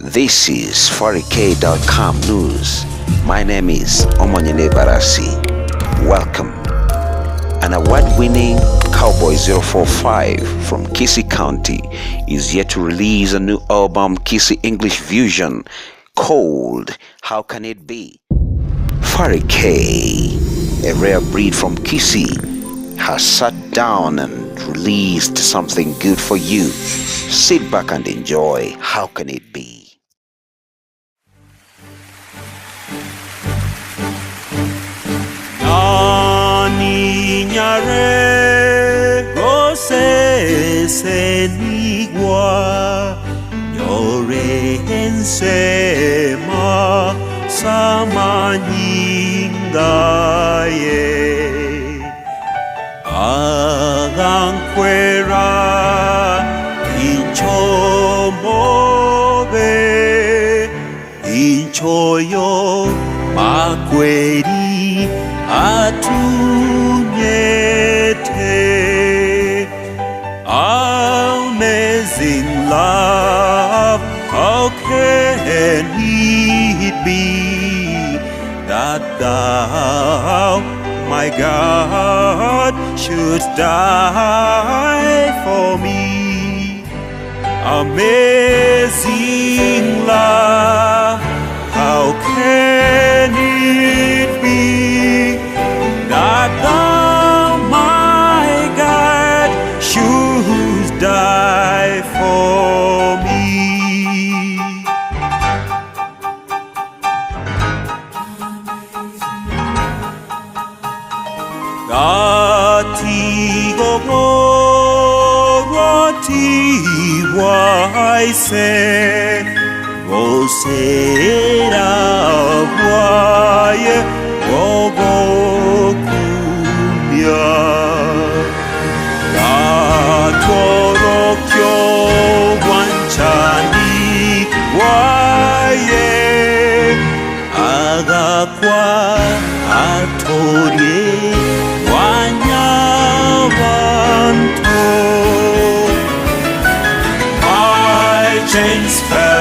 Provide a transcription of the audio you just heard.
This is 4k.com news. My name is Omonyele Barasi. Welcome. An award-winning Cowboy 045 from Kisii County is yet to release a new album, Kisii English Fusion, called How Can It Be? 4k, a rare breed from Kisii, has sat down and released something good for you. Sit back and enjoy How Can It Be? Niñare rose senigua llore ensema samanyingaye aganquera inchomobe inchoyo maqueri atunyete. Amazing love, how can it be that thou, my God, should die for me? Amazing love, how can it be that thou, my God, should die for me? Roti waise Vosera voye Vogokumia Gatorokyo wanchani Waye Agakwa atorie Wanyavanto I chains fell